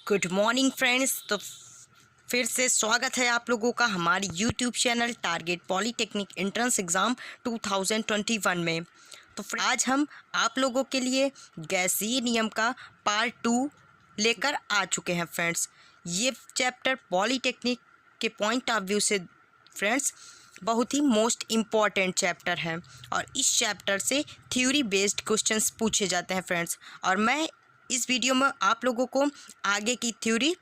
Good morning friends. तो फिर से स्वागत है आप लोगों का हमारी YouTube channel target polytechnic entrance exam 2021 में। तो आज हम आप लोगों के लिए गैसीय नियम का पार्ट 2 लेकर आ चुके हैं फ्रेंड्स। ये चैप्टर पॉलीटेक्निक के पॉइंट ऑफ व्यू से फ्रेंड्स बहुत ही मोस्ट इम्पॉर्टेंट चैप्टर है और इस चैप्टर से थ्योरी बेस्ड क्वेश्चंस पूछे जाते हैं फ्रेंड्स। और मैं इस वीडियो में आप लोगों को आगे की थ्योरी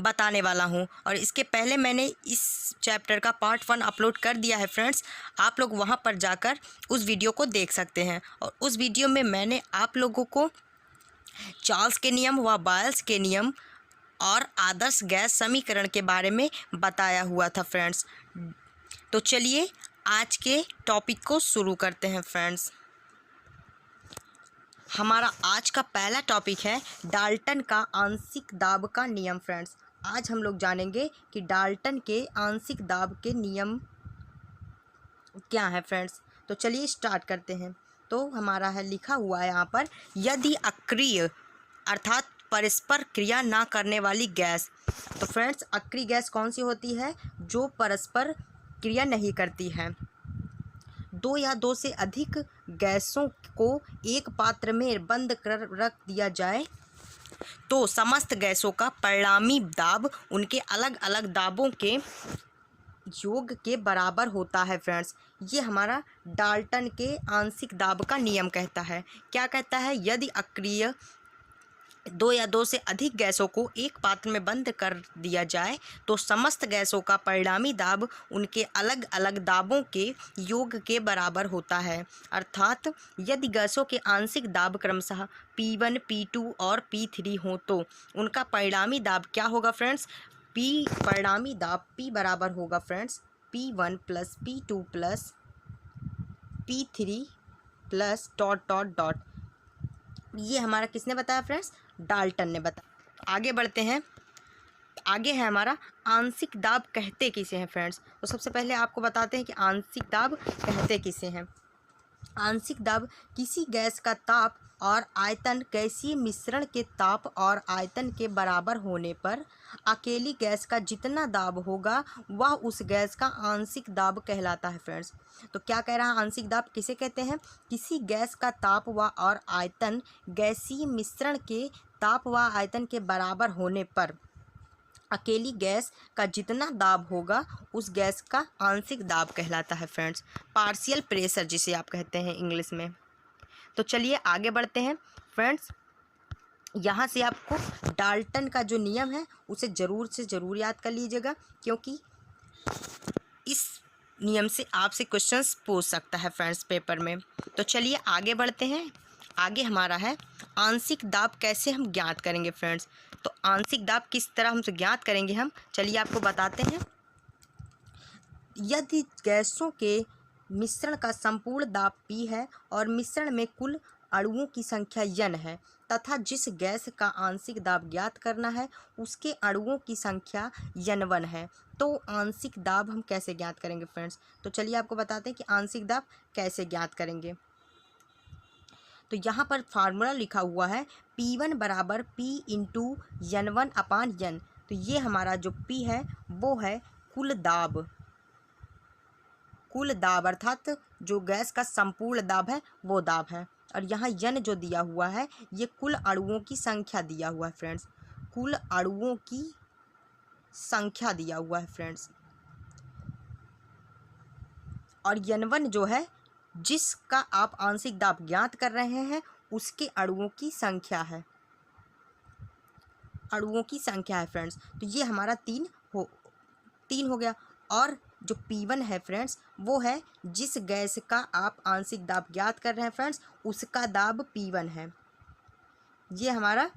बताने वाला हूं। और इसके पहले मैंने इस चैप्टर का पार्ट 1 अपलोड कर दिया है फ्रेंड्स, आप लोग वहां पर जाकर उस वीडियो को देख सकते हैं। और उस वीडियो में मैंने आप लोगों को चार्ल्स के नियम व बॉयल्स के नियम और आदर्श गैस समीकरण के बारे में बताया हुआ था फ्रेंड्स। तो चलिए आज के टॉपिक को शुरू करते हैं फ्रेंड्स। हमारा आज का पहला टॉपिक है डाल्टन का आंशिक दाब का नियम फ्रेंड्स। आज हम लोग जानेंगे कि डाल्टन के आंशिक दाब के नियम क्या है फ्रेंड्स। तो चलिए स्टार्ट करते हैं। तो हमारा है लिखा हुआ है यहाँ पर, यदि अक्रिय अर्थात परस्पर क्रिया ना करने वाली गैस। तो फ्रेंड्स अक्रिय गैस कौन सी होती है? जो परस्पर क्रिया नहीं करती है। दो या दो से अधिक गैसों को एक पात्र में बंद कर रख दिया जाए तो समस्त गैसों का परिणामी दाब उनके अलग अलग दाबों के योग के बराबर होता है फ्रेंड्स। ये हमारा डाल्टन के आंशिक दाब का नियम कहता है। क्या कहता है? यदि अक्रिय दो या दो से अधिक गैसों को एक पात्र में बंद कर दिया जाए तो समस्त गैसों का परिणामी दाब उनके अलग अलग दाबों के योग के बराबर होता है। अर्थात यदि गैसों के आंशिक दाब क्रमशः P1, P2 और P3 हो तो उनका परिणामी दाब क्या होगा फ्रेंड्स? परिणामी दाब P बराबर होगा friends P1 plus P2 plus P3 plus dot dot dot. ये हमारा किसने बताया फ्रेंड्स? डाल्टन ने बताया। आगे बढ़ते हैं। आगे है हमारा आंशिक दाब कहते किसे हैं फ्रेंड्स। तो सबसे पहले आपको बताते हैं कि आंशिक दाब कहते किसे हैं। आंशिक दाब किसी गैस का ताप और आयतन गैसीय मिश्रण के ताप और आयतन के बराबर होने पर अकेली गैस का जितना दाब होगा वह उस गैस का आंशिक दाब कहलाता है फ्रेंड्स। तो क्या कह रहा है? आंशिक दाब किसे कहते हैं? किसी गैस का ताप व और आयतन गैसीय मिश्रण के ताप व आयतन के बराबर होने पर अकेली गैस का जितना दाब होगा उस गैस का आंशिक दाब कहलाता है फ्रेंड्स। पार्शियल प्रेशर जिसे आप कहते हैं इंग्लिश में। तो चलिए आगे बढ़ते हैं फ्रेंड्स। यहाँ से आपको डाल्टन का जो नियम है उसे ज़रूर से ज़रूर याद कर लीजिएगा, क्योंकि इस नियम से आपसे क्वेश्चंस पूछ सकता है फ्रेंड्स पेपर में। तो चलिए आगे बढ़ते हैं। आगे हमारा है आंशिक दाब कैसे हम ज्ञात करेंगे फ्रेंड्स। तो आंशिक दाब किस तरह हम ज्ञात करेंगे हम, चलिए आपको बताते हैं। यदि गैसों के मिश्रण का संपूर्ण दाब P है और मिश्रण में कुल अणुओं की संख्या N है तथा जिस गैस का आंशिक दाब ज्ञात करना है उसके अणुओं की संख्या N1 है, तो आंशिक दाब हम कैसे ज्ञात करेंगे फ्रेंड्स। तो चलिए आपको बताते हैं कि आंशिक दाब कैसे ज्ञात करेंगे। तो यहाँ पर फार्मूला लिखा हुआ है P1 बराबर P इंटू N1 अपान N। तो ये हमारा जो P है वो है कुल दाब। कुल दाब अर्थात जो गैस का संपूर्ण दाब है वो दाब है। और यहाँ N जो दिया हुआ है ये कुल अणुओं की संख्या दिया हुआ है फ्रेंड्स। कुल अणुओं की संख्या दिया हुआ है फ्रेंड्स। और N1 जो है जिसका आप आंशिक दाब ज्ञात कर रहे हैं उसके अणुओं की संख्या है। अणुओं की संख्या है फ्रेंड्स। तो ये हमारा तीन हो गया। और जो P1 है फ्रेंड्स वो है जिस गैस का आप आंशिक दाब ज्ञात कर रहे हैं फ्रेंड्स उसका दाब P1 है। ये हमारा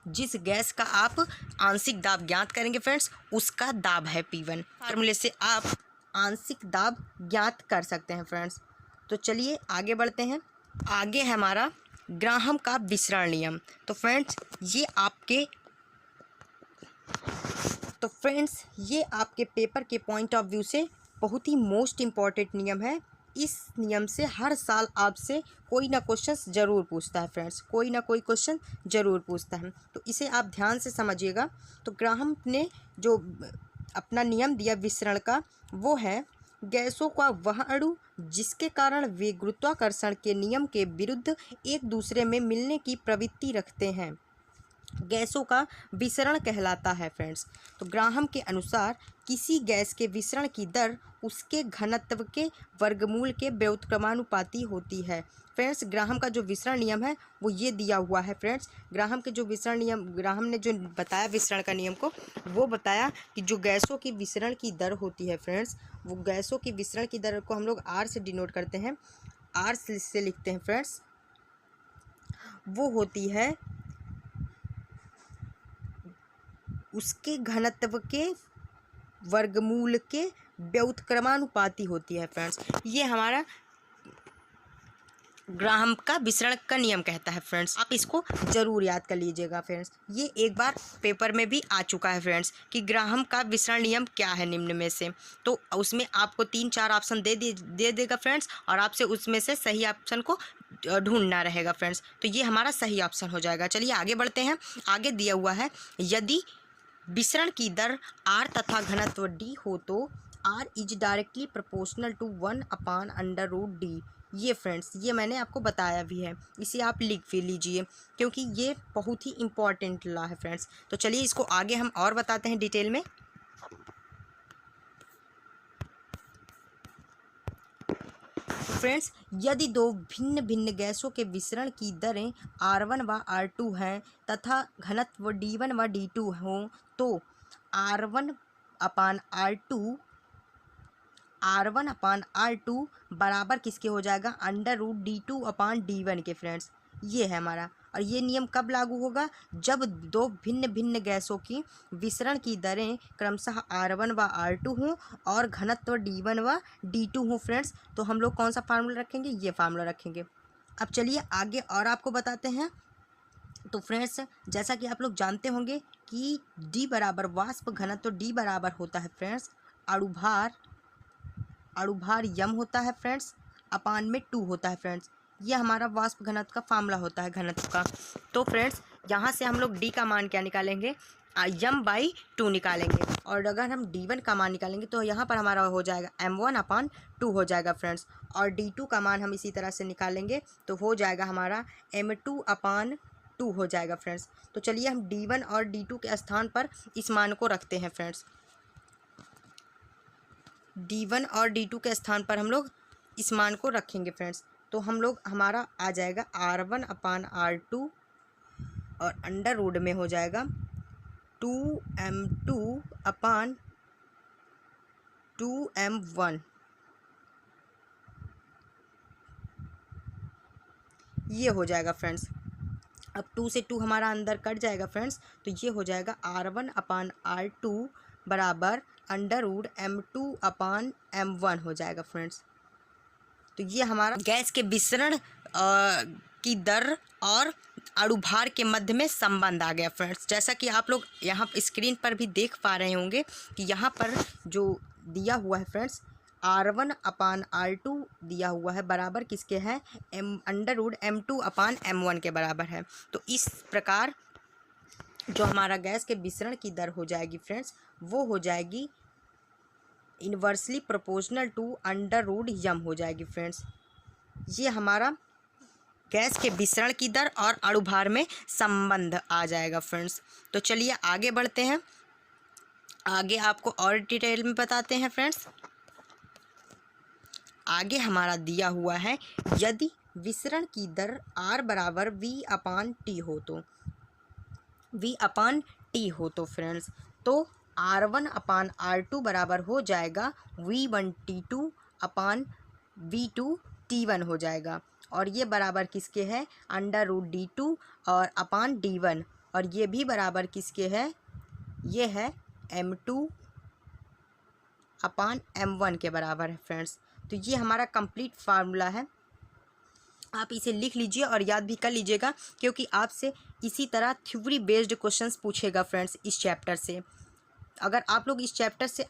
जिस गैस का आप आंशिक दाब ज्ञात करेंगे फ्रेंड्स उसका दाब है P1। फार्मूले से आप आंशिक दाब ज्ञात कर सकते हैं फ्रेंड्स। तो चलिए आगे बढ़ते हैं। आगे है हमारा ग्राहम का विसरण नियम। तो फ्रेंड्स ये आपके पेपर के पॉइंट ऑफ व्यू से बहुत ही मोस्ट इम्पॉर्टेंट नियम है इस नियम से हर साल आपसे कोई ना क्वेश्चन ज़रूर पूछता है फ्रेंड्स, कोई ना कोई क्वेश्चन ज़रूर पूछता है। तो इसे आप ध्यान से समझिएगा। तो ग्राहम ने जो अपना नियम दिया विसरण का, वो है गैसों का वह अणु जिसके कारण वे गुरुत्वाकर्षण के नियम के विरुद्ध एक दूसरे में मिलने की प्रवृत्ति रखते हैं, गैसों का विसरण कहलाता है फ्रेंड्स। तो ग्राहम के अनुसार किसी गैस के विसरण की दर उसके घनत्व के वर्गमूल के व्युत्क्रमानुपाती होती है। फ्रेंड्स, ग्राहम का जो विसरण नियम है वो ये दिया हुआ है फ्रेंड्स। ग्राहम के जो विसरण नियम, ग्राहम ने जो बताया विसरण का नियम को, वो बताया कि जो गैसों की विसरण की दर होती है फ्रेंड्स, वो गैसों की विसरण की दर को हम लोग आर से डिनोट करते हैं, आर से लिखते हैं फ्रेंड्स। वो होती है उसके घनत्व के वर्गमूल के व्युत्क्रमानुपाती होती है फ्रेंड्स। ये हमारा ग्राहम का विसरण का नियम कहता है फ्रेंड्स। आप इसको ज़रूर याद कर लीजिएगा फ्रेंड्स। ये एक बार पेपर में भी आ चुका है फ्रेंड्स कि ग्राहम का विसरण नियम क्या है निम्न में से। तो उसमें आपको 3-4 ऑप्शन दे देगा फ्रेंड्स, और आपसे उसमें से सही ऑप्शन को ढूंढना रहेगा फ्रेंड्स। तो ये हमारा सही ऑप्शन हो जाएगा। चलिए आगे बढ़ते हैं। आगे दिया हुआ है, यदि विसरण की दर r तथा घनत्व d हो तो r is directly proportional to 1/√d। ये फ्रेंड्स, ये मैंने आपको बताया भी है, इसे आप लिख भी लीजिए क्योंकि ये बहुत ही इम्पॉर्टेंट लॉ है फ्रेंड्स। तो चलिए इसको आगे हम और बताते हैं डिटेल में। फ्रेंड्स, यदि दो भिन्न भिन्न गैसों के विसरण की दरें R1 व R2 हैं तथा घनत्व D1 व D2 हों तो R1/R2 बराबर किसके हो जाएगा, √D2/D1 के फ्रेंड्स। ये है हमारा। और ये नियम कब लागू होगा, जब दो भिन्न भिन्न गैसों की विसरण की दरें क्रमशः R1 व R2 हों और घनत्व D1 व D2 हों फ्रेंड्स। तो हम लोग कौन सा फार्मूला रखेंगे, ये फार्मूला रखेंगे। अब चलिए आगे और आपको बताते हैं। तो फ्रेंड्स, जैसा कि आप लोग जानते होंगे कि D बराबर वाष्प घनत्व, D बराबर होता है फ्रेंड्स अणुभार यम होता है फ्रेंड्स, अपान में 2 होता है फ्रेंड्स। ये हमारा वाष्प घनत्व का फार्मूला होता है घनत्व का। तो फ्रेंड्स, यहाँ से हम लोग D का मान क्या निकालेंगे, m/2 निकालेंगे। और अगर हम D1 का मान निकालेंगे तो यहाँ पर हमारा हो जाएगा m1/2 हो जाएगा फ्रेंड्स। और D2 का मान हम इसी तरह से निकालेंगे तो हो जाएगा हमारा m2/2 हो जाएगा फ्रेंड्स। तो चलिए हम D1 और D2 के स्थान पर इस मान को रखते हैं फ्रेंड्स। D1 और D2 के स्थान पर हम लोग इस मान को रखेंगे फ्रेंड्स। तो हम लोग हमारा आ जाएगा R1/R2 और अंडर रूट में हो जाएगा 2m2/2m1। ये हो जाएगा फ्रेंड्स। अब 2 से 2 हमारा अंदर कट जाएगा फ्रेंड्स। तो ये हो जाएगा R1/R2 बराबर m2/m1 हो जाएगा फ्रेंड्स। तो ये हमारा गैस के विसरण की दर और अणुभार के मध्य में संबंध आ गया फ्रेंड्स। जैसा कि आप लोग यहाँ स्क्रीन पर भी देख पा रहे होंगे कि यहाँ पर जो दिया हुआ है फ्रेंड्स, R1/R2 दिया हुआ है बराबर किसके है, m2/m1 के बराबर है। तो इस प्रकार जो हमारा गैस के विसरण की दर हो जाएगी फ्रेंड्स, वो हो जाएगी इन्वर्सली प्रोपोर्शनल टू √m हो जाएगी फ्रेंड्स। ये हमारा गैस के विसरण की दर और अणुभार में संबंध आ जाएगा फ्रेंड्स। तो चलिए आगे बढ़ते हैं। आगे आपको और डिटेल में बताते हैं फ्रेंड्स। आगे हमारा दिया हुआ है, यदि विसरण की दर R बराबर V/T हो तो V/T हो तो फ्रेंड्स, तो R1/R2 बराबर हो जाएगा V1T2/V2T1 हो जाएगा। और ये बराबर किसके है, √D2 और अपान D1। और ये भी बराबर किसके है, ये है m2/m1 के बराबर है फ्रेंड्स। तो ये हमारा कंप्लीट फार्मूला है। आप इसे लिख लीजिए और याद भी कर लीजिएगा क्योंकि आपसे इसी तरह थ्योरी बेस्ड क्वेश्चंस पूछेगा फ्रेंड्स इस चैप्टर से। अगर आप लोग इस चैप्टर से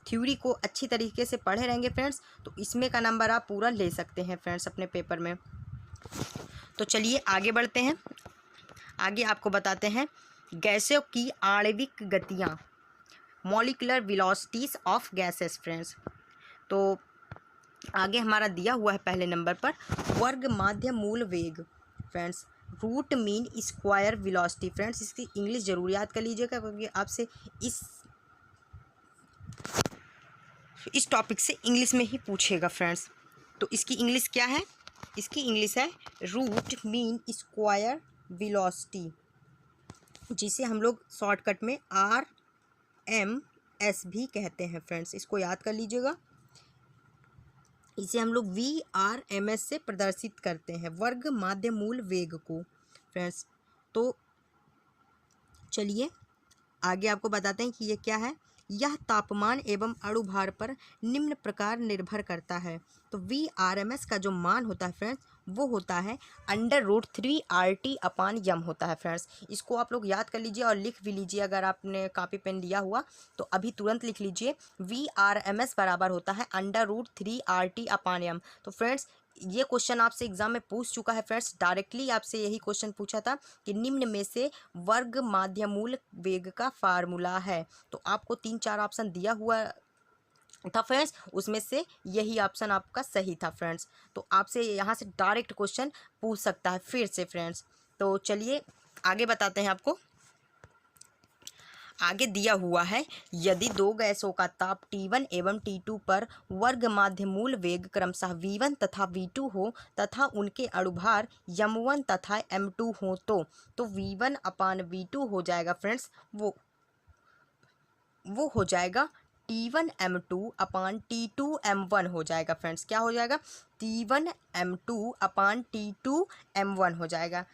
थ्योरी को अच्छी तरीके से पढ़े रहेंगे फ्रेंड्स तो इसमें का नंबर आप पूरा ले सकते हैं फ्रेंड्स अपने पेपर में। तो चलिए आगे बढ़ते हैं। आगे आपको बताते हैं गैसों की आणविक गतियाँ, molecular velocities of gases friends. तो आगे हमारा दिया हुआ है पहले नंबर पर वर्ग माध्य मूल वेग friends, root mean square velocity friends. इसकी इंग्लिश जरूर याद कर लीजिएगा क्योंकि आपसे इस टॉपिक से इंग्लिश में ही पूछेगा फ्रेंड्स। तो इसकी इंग्लिश क्या है? इसकी इंग्लिश है रूट मीन स्क्वायर वेलोसिटी, जिसे हम लोग शॉर्टकट में RMS भी कहते हैं फ्रेंड्स। इसको याद कर लीजिएगा। इसे हम लोग VRMS से प्रदर्शित करते हैं, वर्ग माध्य मूल वेग को फ्रेंड्स। तो चलिए आगे आपको बताते हैं कि ये क्या है। यह तापमान एवं अणुभार पर निम्न प्रकार निर्भर करता है। तो VRMS का जो मान होता है फ्रेंड्स वो होता है √3RT/m होता है फ्रेंड्स। इसको आप लोग याद कर लीजिए और लिख भी लीजिए। अगर आपने कॉपी पेन लिया हुआ तो अभी तुरंत लिख लीजिए VRMS बराबर होता है √3RT/m। तो फ्रेंड्स ये क्वेश्चन आपसे एग्जाम में पूछ चुका है फ्रेंड्स। डायरेक्टली आपसे यही क्वेश्चन पूछा था कि निम्न में से वर्ग माध्य मूल वेग का फार्मूला है। तो आपको 3-4 ऑप्शन दिया हुआ था फ्रेंड्स, उसमें से यही ऑप्शन आपका सही था फ्रेंड्स। तो आपसे यहाँ से डायरेक्ट क्वेश्चन पूछ सकता है फिर से फ्रेंड्स। तो चलिए आगे बताते हैं आपको। आगे दिया हुआ है यदि दो गैसों का ताप T1 एवं T2 पर वर्ग माध्य मूल वेग क्रमशः V1 तथा V2 हो तथा उनके अणुभार m1 तथा m2 हो तो V1/V2 हो जाएगा फ्रेंड्स। वो हो जाएगा T1m2/T2m1 हो जाएगा फ्रेंड्स। क्या हो जाएगा? T1m2/T2m1 हो जाएगा।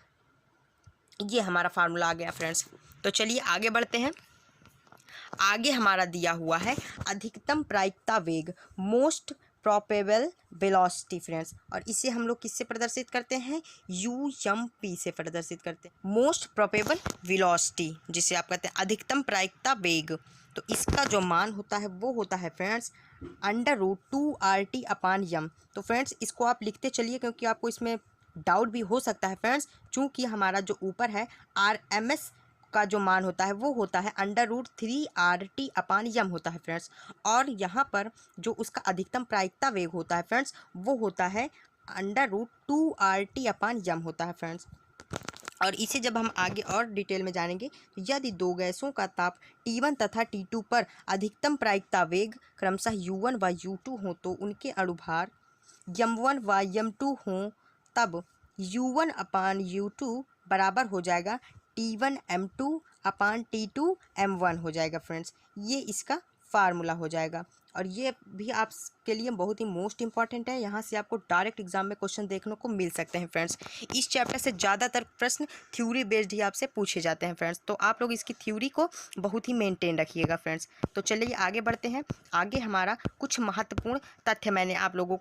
ये हमारा फार्मूला आ गया फ्रेंड्स। तो चलिए आगे बढ़ते हैं। आगे हमारा दिया हुआ है अधिकतम प्रायिकता वेग, मोस्ट प्रोबेबल वेलोसिटी फ्रेंड्स। और इसे हम लोग किससे प्रदर्शित करते हैं? UMP से प्रदर्शित करते हैं, मोस्ट प्रोबेबल वेलोसिटी, जिसे आप कहते हैं अधिकतम प्रायिकता वेग। तो इसका जो मान होता है वो होता है फ्रेंड्स √2RT/m। तो फ्रेंड्स इसको आप लिखते चलिए क्योंकि आपको इसमें डाउट भी हो सकता है फ्रेंड्स। चूँकि हमारा जो ऊपर है RMS का जो मान होता है वो होता है √3RT/m होता है फ्रेंड्स। और यहाँ पर जो उसका अधिकतम प्रायिकता वेग होता है फ्रेंड्स वो होता है √2RT/m होता है फ्रेंड्स। और इसे जब हम आगे और डिटेल में जानेंगे तो यदि दो गैसों का ताप T1 तथा T2 पर अधिकतम प्रायिकता वेग क्रमशः U1 व U2 हो तो उनके अणुभार m1 व m2 हों तब U1/U2 बराबर हो जाएगा T1m2/T2m1 हो जाएगा फ्रेंड्स। ये इसका फार्मूला हो जाएगा। और ये भी आपके लिए बहुत ही मोस्ट इंपॉर्टेंट है। यहाँ से आपको डायरेक्ट एग्जाम में क्वेश्चन देखने को मिल सकते हैं फ्रेंड्स। इस चैप्टर से ज़्यादातर प्रश्न थ्योरी बेस्ड ही आपसे पूछे जाते हैं फ्रेंड्स। तो आप लोग इसकी थ्योरी को बहुत ही मेंटेन रखिएगा फ्रेंड्स। तो चलिए आगे बढ़ते हैं। आगे हमारा कुछ महत्वपूर्ण तथ्य मैंने आप लोगों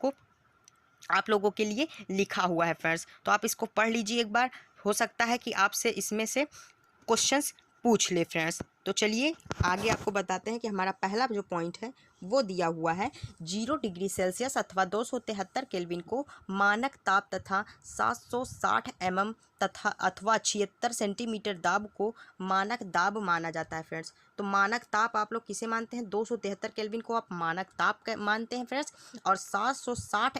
के लिए लिखा हुआ है फ्रेंड्स। तो आप इसको पढ़ लीजिए एक बार। हो सकता है कि आपसे इसमें से क्वेश्चंस पूछ ले फ्रेंड्स। तो चलिए आगे आपको बताते हैं कि हमारा पहला जो पॉइंट है वो दिया हुआ है 0 डिग्री सेल्सियस अथवा 273 केल्विन को मानक ताप तथा 760 mm तथा अथवा 76 सेंटीमीटर दाब को मानक दाब माना जाता है फ्रेंड्स। तो मानक ताप आप लोग किसे मानते हैं? 273 केल्विन को आप मानक ताप मानते हैं फ्रेंड्स। और 760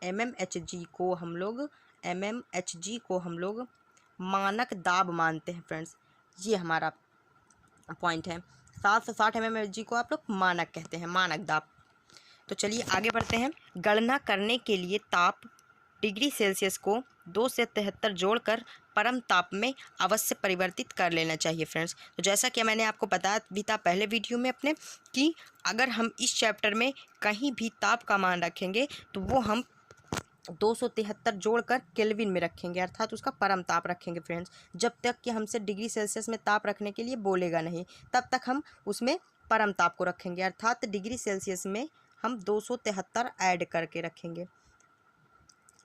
mmHg को हम लोग मानक दाब मानते हैं फ्रेंड्स। ये हमारा पॉइंट है। 760 mmHg को आप लोग मानक कहते हैं, मानक दाब। तो चलिए आगे बढ़ते हैं। गणना करने के लिए ताप डिग्री सेल्सियस को 2 से 73 जोड़कर परम ताप में अवश्य परिवर्तित कर लेना चाहिए फ्रेंड्स। तो जैसा कि मैंने आपको बताया भी था पहले वीडियो में अपने कि अगर हम इस चैप्टर में कहीं भी ताप का मान रखेंगे तो वो हम 273 जोड़कर केल्विन में रखेंगे, अर्थात उसका परम ताप रखेंगे फ्रेंड्स। जब तक कि हमसे डिग्री सेल्सियस में ताप रखने के लिए बोलेगा नहीं तब तक हम उसमें परम ताप को रखेंगे, अर्थात डिग्री सेल्सियस में हम 273 ऐड करके रखेंगे।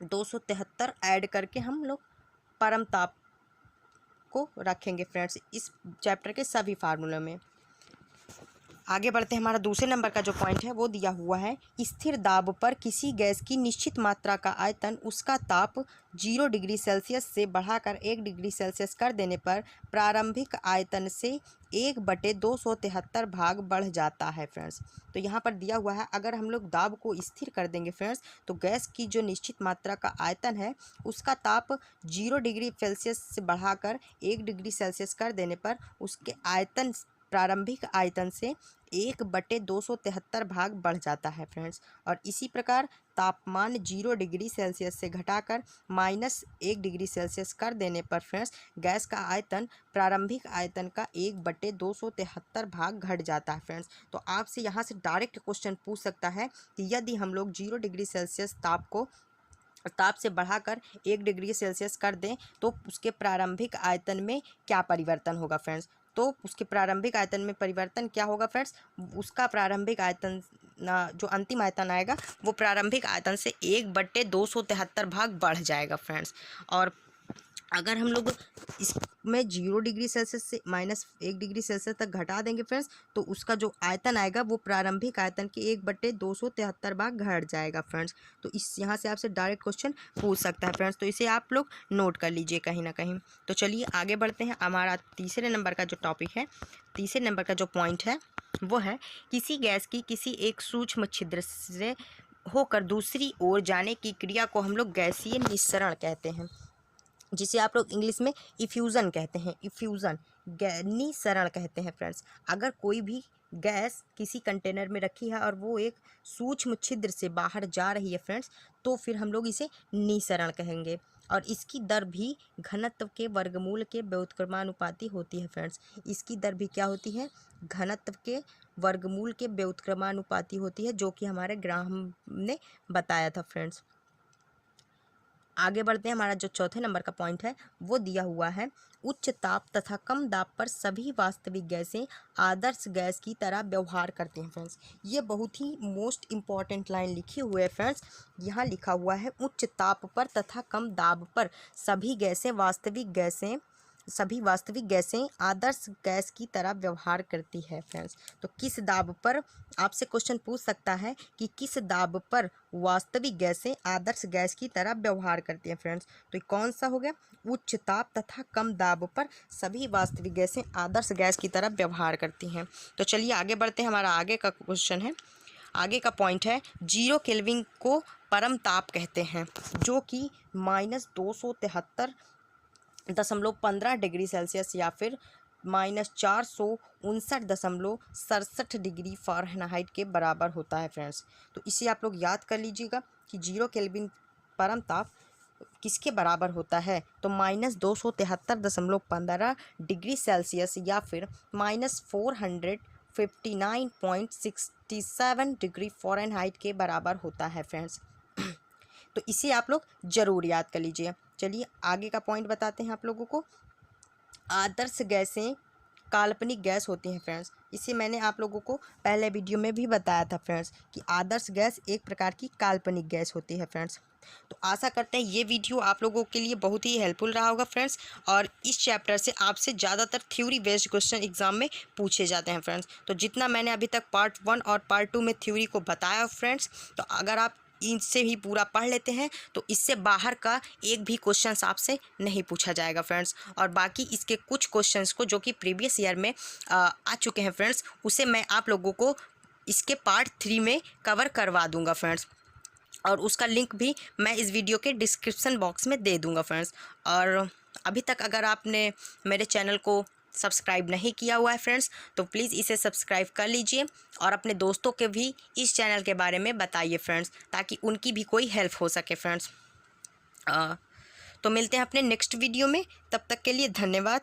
273 ऐड करके हम लोग परम ताप को रखेंगे फ्रेंड्स इस चैप्टर के सभी फार्मूलों में। आगे बढ़ते हैं। हमारा दूसरे नंबर का जो पॉइंट है वो दिया हुआ है, स्थिर दाब पर किसी गैस की निश्चित मात्रा का आयतन उसका ताप 0 डिग्री सेल्सियस से बढ़ाकर 1 डिग्री सेल्सियस कर देने पर प्रारंभिक आयतन से 1/273 भाग बढ़ जाता है फ्रेंड्स। तो यहाँ पर दिया हुआ है, अगर हम लोग दाब को स्थिर कर देंगे फ्रेंड्स, तो गैस की जो निश्चित मात्रा का आयतन है उसका ताप 0 डिग्री सेल्सियस से बढ़ाकर 1 डिग्री सेल्सियस कर देने पर उसके आयतन प्रारंभिक आयतन से 1/273 भाग बढ़ जाता है फ्रेंड्स। और इसी प्रकार तापमान 0 डिग्री सेल्सियस से घटाकर -1 डिग्री सेल्सियस कर देने पर फ्रेंड्स गैस का आयतन प्रारंभिक आयतन का 1/273 भाग घट जाता है फ्रेंड्स। तो आपसे यहाँ से डायरेक्ट क्वेश्चन पूछ सकता है कि यदि हम लोग 0 डिग्री सेल्सियस ताप से बढ़ाकर 1 डिग्री सेल्सियस कर दें तो उसके प्रारंभिक आयतन में क्या परिवर्तन होगा फ्रेंड्स। तो उसके प्रारंभिक आयतन में परिवर्तन क्या होगा फ्रेंड्स, उसका प्रारंभिक आयतन जो अंतिम आयतन आएगा वो प्रारंभिक आयतन से 1/273 भाग बढ़ जाएगा फ्रेंड्स। और अगर हम लोग इसमें 0 डिग्री सेल्सियस से -1 डिग्री सेल्सियस तक घटा देंगे फ्रेंड्स, तो उसका जो आयतन आएगा वो प्रारंभिक आयतन के 1/273 भाग घट जाएगा फ्रेंड्स। तो इस यहाँ से आपसे डायरेक्ट क्वेश्चन पूछ सकता है फ्रेंड्स, तो इसे आप लोग नोट कर लीजिए कहीं ना कहीं। तो चलिए आगे बढ़ते हैं। हमारा तीसरे नंबर का जो टॉपिक है, तीसरे नंबर का जो पॉइंट है वो है, किसी गैस की किसी एक सूक्ष्म छिद्र से होकर दूसरी ओर जाने की क्रिया को हम लोग गैसीय निस्सरण कहते हैं, जिसे आप लोग इंग्लिश में इफ्यूज़न कहते हैं। इफ्यूज़न निस्सरण कहते हैं फ्रेंड्स। अगर कोई भी गैस किसी कंटेनर में रखी है और वो एक सूक्ष्म छिद्र से बाहर जा रही है फ्रेंड्स, तो फिर हम लोग इसे निस्सरण कहेंगे। और इसकी दर भी घनत्व के वर्गमूल के व्युत्क्रमानुपाती होती है फ्रेंड्स। इसकी दर भी क्या होती है, घनत्व के वर्गमूल के व्युत्क्रमानुपाती होती है, जो कि हमारे ग्राहम ने बताया था फ्रेंड्स। आगे बढ़ते हैं। हमारा जो चौथे नंबर का पॉइंट है वो दिया हुआ है, उच्च ताप तथा कम दाब पर सभी वास्तविक गैसें आदर्श गैस की तरह व्यवहार करते हैं फ्रेंड्स। ये बहुत ही मोस्ट इम्पॉर्टेंट लाइन लिखी हुई है फ्रेंड्स। यहाँ लिखा हुआ है, उच्च ताप पर तथा कम दाब पर सभी वास्तविक गैसें आदर्श गैस की तरह व्यवहार करती है फ्रेंड्स। तो किस दाब पर, आपसे क्वेश्चन पूछ सकता है कि किस दाब पर वास्तविक गैसें आदर्श गैस की तरह व्यवहार करती हैं फ्रेंड्स। तो कौन सा हो गया, उच्च ताप तथा कम दाब पर सभी वास्तविक गैसें आदर्श गैस की तरह व्यवहार करती हैं। तो चलिए आगे बढ़ते हैं। हमारा आगे का क्वेश्चन है, आगे का पॉइंट है, 0 केल्विन को परम ताप कहते हैं, जो कि -273.15 डिग्री सेल्सियस या फिर -459.67 डिग्री फ़ारेनहाइट के बराबर होता है फ्रेंड्स। तो इसे आप लोग याद कर लीजिएगा कि 0 केल्विन परम ताप किसके बराबर होता है, तो -273.15 डिग्री सेल्सियस या फिर -459.67 डिग्री फ़ारेनहाइट के बराबर होता है फ्रेंड्स। तो इसे आप लोग ज़रूर याद कर लीजिए। चलिए आगे का पॉइंट बताते हैं आप लोगों को। आदर्श गैसें काल्पनिक गैस होती हैं फ्रेंड्स। इसे मैंने आप लोगों को पहले वीडियो में भी बताया था फ्रेंड्स कि आदर्श गैस एक प्रकार की काल्पनिक गैस होती है फ्रेंड्स। तो आशा करते हैं ये वीडियो आप लोगों के लिए बहुत ही हेल्पफुल रहा होगा फ्रेंड्स। और इस चैप्टर से आपसे ज़्यादातर थ्योरी बेस्ड क्वेश्चन एग्जाम में पूछे जाते हैं फ्रेंड्स। तो जितना मैंने अभी तक पार्ट 1 और पार्ट 2 में थ्योरी को बताया फ्रेंड्स, तो अगर आप इनसे भी पूरा पढ़ लेते हैं तो इससे बाहर का एक भी क्वेश्चंस आपसे नहीं पूछा जाएगा फ्रेंड्स। और बाकी इसके कुछ क्वेश्चंस को जो कि प्रीवियस ईयर में आ चुके हैं फ्रेंड्स, उसे मैं आप लोगों को इसके पार्ट 3 में कवर करवा दूंगा फ्रेंड्स। और उसका लिंक भी मैं इस वीडियो के डिस्क्रिप्शन बॉक्स में दे दूंगा फ्रेंड्स। और अभी तक अगर आपने मेरे चैनल को सब्सक्राइब नहीं किया हुआ है फ्रेंड्स, तो प्लीज़ इसे सब्सक्राइब कर लीजिए और अपने दोस्तों के भी इस चैनल के बारे में बताइए फ्रेंड्स, ताकि उनकी भी कोई हेल्प हो सके फ्रेंड्स। तो मिलते हैं अपने नेक्स्ट वीडियो में, तब तक के लिए धन्यवाद।